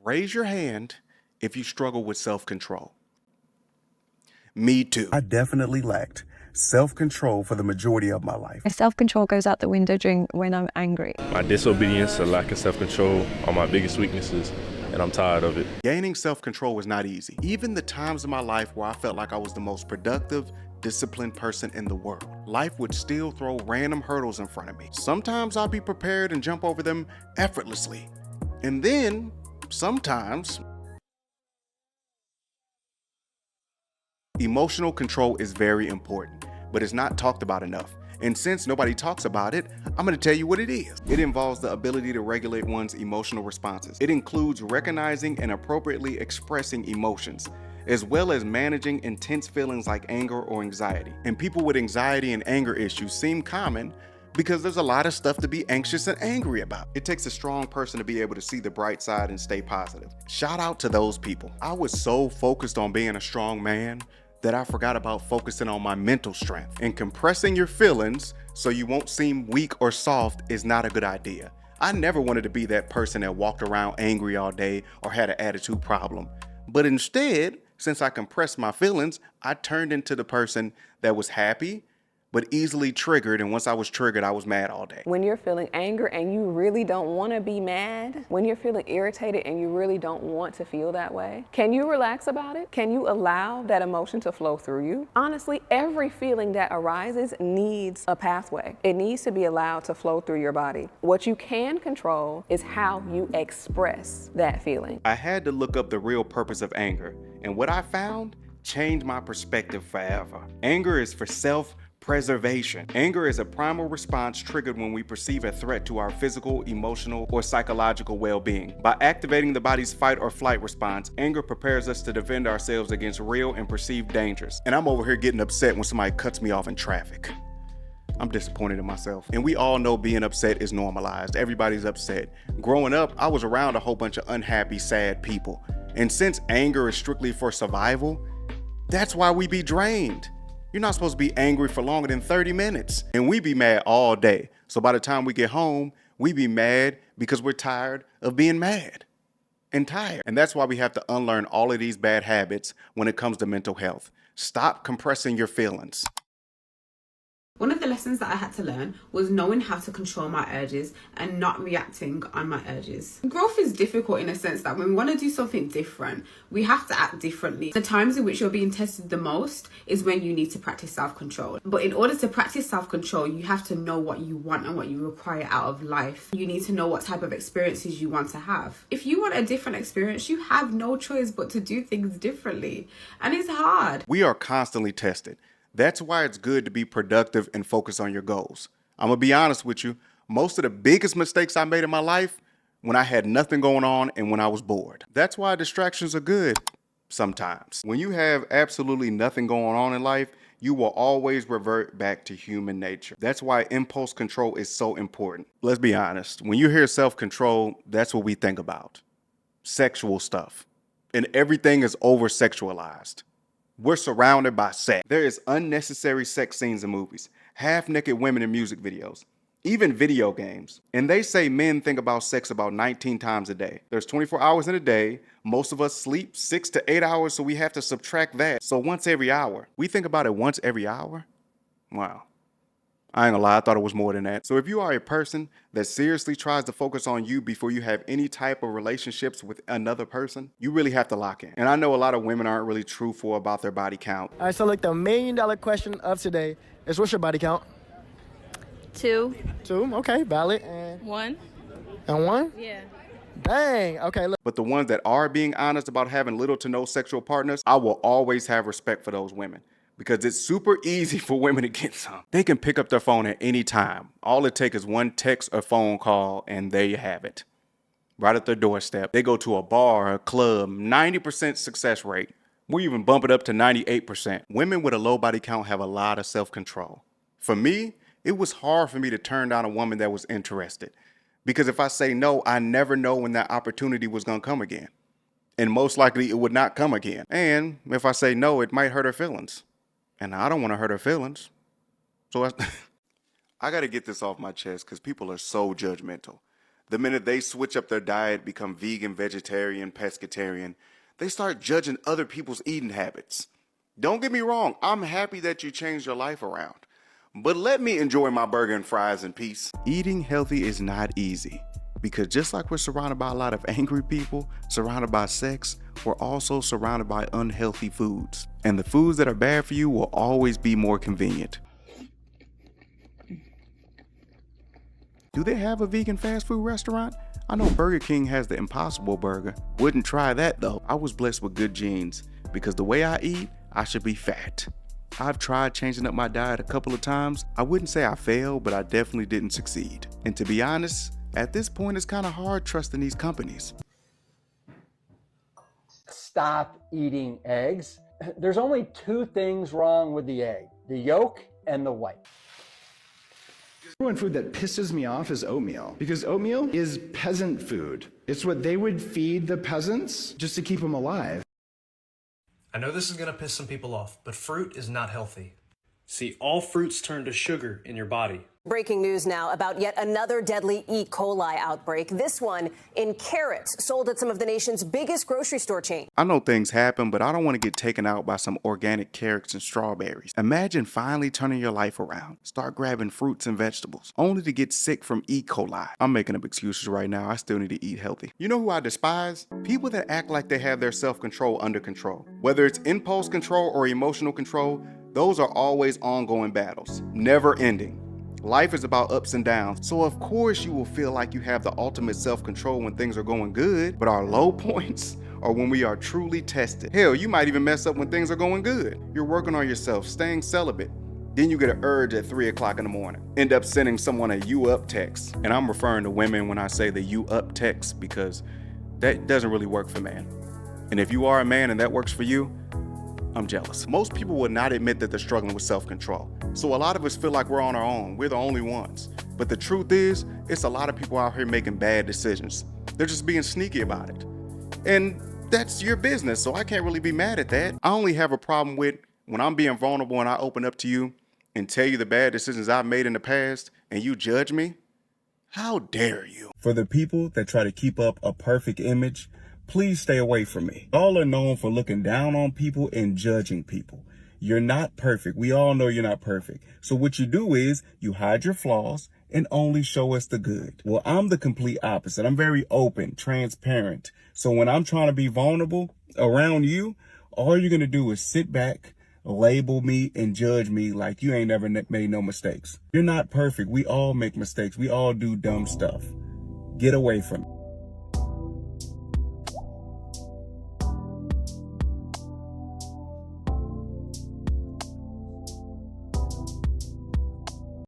Raise your hand if you struggle with self-control. Me too. I definitely lacked self-control for the majority of my life. My self-control goes out the window when I'm angry. My disobedience or lack of self-control are my biggest weaknesses, and I'm tired of it. Gaining self-control was not easy. Even the times in my life where I felt like I was the most productive, disciplined person in the world, life would still throw random hurdles in front of me. Sometimes I'll be prepared and jump over them effortlessly. And then, sometimes, emotional control is very important, but it's not talked about enough. And since nobody talks about it, I'm going to tell you what it is. It involves the ability to regulate one's emotional responses. It includes recognizing and appropriately expressing emotions, as well as managing intense feelings like anger or anxiety. And people with anxiety and anger issues seem common because there's a lot of stuff to be anxious and angry about. It takes a strong person to be able to see the bright side and stay positive. Shout out to those people. I was so focused on being a strong man that I forgot about focusing on my mental strength. And compressing your feelings so you won't seem weak or soft is not a good idea. I never wanted to be that person that walked around angry all day or had an attitude problem. But instead, since I compressed my feelings, I turned into the person that was happy, but easily triggered, and once I was triggered, I was mad all day. When you're feeling anger and you really don't want to be mad, when you're feeling irritated and you really don't want to feel that way, can you relax about it? Can you allow that emotion to flow through you? Honestly, every feeling that arises needs a pathway. It needs to be allowed to flow through your body. What you can control is how you express that feeling. I had to look up the real purpose of anger, and what I found changed my perspective forever. Anger is for self-preservation. Anger is a primal response triggered when we perceive a threat to our physical, emotional, or psychological well-being. By activating the body's fight or flight response, anger prepares us to defend ourselves against real and perceived dangers. And I'm over here getting upset when somebody cuts me off in traffic. I'm disappointed in myself. And we all know being upset is normalized. Everybody's upset. Growing up, I was around a whole bunch of unhappy, sad people. And since anger is strictly for survival, that's why we be drained. You're not supposed to be angry for longer than 30 minutes. And we be mad all day. So by the time we get home, we be mad because we're tired of being mad and tired. And that's why we have to unlearn all of these bad habits when it comes to mental health. Stop compressing your feelings. One of the lessons that I had to learn was knowing how to control my urges and not reacting on my urges. Growth is difficult in a sense that when we want to do something different, we have to act differently. The times in which you're being tested the most is when you need to practice self-control. But in order to practice self-control, you have to know what you want and what you require out of life. You need to know what type of experiences you want to have. If you want a different experience, you have no choice but to do things differently. And it's hard. We are constantly tested. That's why it's good to be productive and focus on your goals. I'm gonna be honest with you, most of the biggest mistakes I made in my life when I had nothing going on and when I was bored. That's why distractions are good sometimes. When you have absolutely nothing going on in life, you will always revert back to human nature. That's why impulse control is so important. Let's be honest, when you hear self-control, that's what we think about. Sexual stuff. And everything is over-sexualized. We're surrounded by sex. There is unnecessary sex scenes in movies, half-naked women in music videos, even video games. And they say men think about sex about 19 times a day. There's 24 hours in a day. Most of us sleep 6 to 8 hours, so we have to subtract that. So once every hour. We think about it once every hour? Wow. I ain't gonna lie, I thought it was more than that. So if you are a person that seriously tries to focus on you before you have any type of relationships with another person, you really have to lock in. And I know a lot of women aren't really truthful about their body count. All right, so look, the $1 million question of today is, what's your body count? 2. 2, okay, valid. And 1. And 1? Yeah. Dang, okay, look. But the ones that are being honest about having little to no sexual partners, I will always have respect for those women. Because it's super easy for women to get some. They can pick up their phone at any time. All it takes is one text or phone call and there you have it. Right at their doorstep. They go to a bar or a club, 90% success rate. We even bump it up to 98%. Women with a low body count have a lot of self-control. For me, it was hard for me to turn down a woman that was interested. Because if I say no, I never know when that opportunity was gonna come again. And most likely it would not come again. And if I say no, it might hurt her feelings. And I don't want to hurt her feelings. So I got to get this off my chest because people are so judgmental. The minute they switch up their diet, become vegan, vegetarian, pescatarian, they start judging other people's eating habits. Don't get me wrong, I'm happy that you changed your life around. But let me enjoy my burger and fries in peace. Eating healthy is not easy, because just like we're surrounded by a lot of angry people, surrounded by sex, we're also surrounded by unhealthy foods. And the foods that are bad for you will always be more convenient. Do they have a vegan fast food restaurant? I know Burger King has the Impossible Burger. Wouldn't try that though. I was blessed with good genes, because the way I eat, I should be fat. I've tried changing up my diet a couple of times. I wouldn't say I failed, but I definitely didn't succeed. And to be honest, at this point, it's kind of hard trusting these companies. Stop eating eggs. There's only two things wrong with the egg: the yolk and the white. One food that pisses me off is oatmeal, because oatmeal is peasant food. It's what they would feed the peasants just to keep them alive. I know this is going to piss some people off, but fruit is not healthy. See, all fruits turn to sugar in your body. Breaking news now about yet another deadly E. coli outbreak. This one in carrots, sold at some of the nation's biggest grocery store chains. I know things happen, but I don't want to get taken out by some organic carrots and strawberries. Imagine finally turning your life around. Start grabbing fruits and vegetables, only to get sick from E. coli. I'm making up excuses right now. I still need to eat healthy. You know who I despise? People that act like they have their self-control under control. Whether it's impulse control or emotional control, those are always ongoing battles, never ending. Life is about ups and downs, so of course you will feel like you have the ultimate self-control when things are going good, but our low points are when we are truly tested. Hell, you might even mess up when things are going good. You're working on yourself, staying celibate. Then you get an urge at 3 o'clock in the morning. End up sending someone a you up text. And I'm referring to women when I say the you up text, because that doesn't really work for men. And if you are a man and that works for you, I'm jealous. Most people would not admit that they're struggling with self-control. So a lot of us feel like we're on our own. We're the only ones. But the truth is, it's a lot of people out here making bad decisions. They're just being sneaky about it. And that's your business, so I can't really be mad at that. I only have a problem with when I'm being vulnerable and I open up to you and tell you the bad decisions I've made in the past and you judge me. How dare you? For the people that try to keep up a perfect image, please stay away from me. Y'all are known for looking down on people and judging people. You're not perfect. We all know you're not perfect. So what you do is you hide your flaws and only show us the good. Well, I'm the complete opposite. I'm very open, transparent. So when I'm trying to be vulnerable around you, all you're going to do is sit back, label me, and judge me like you ain't never made no mistakes. You're not perfect. We all make mistakes. We all do dumb stuff. Get away from me.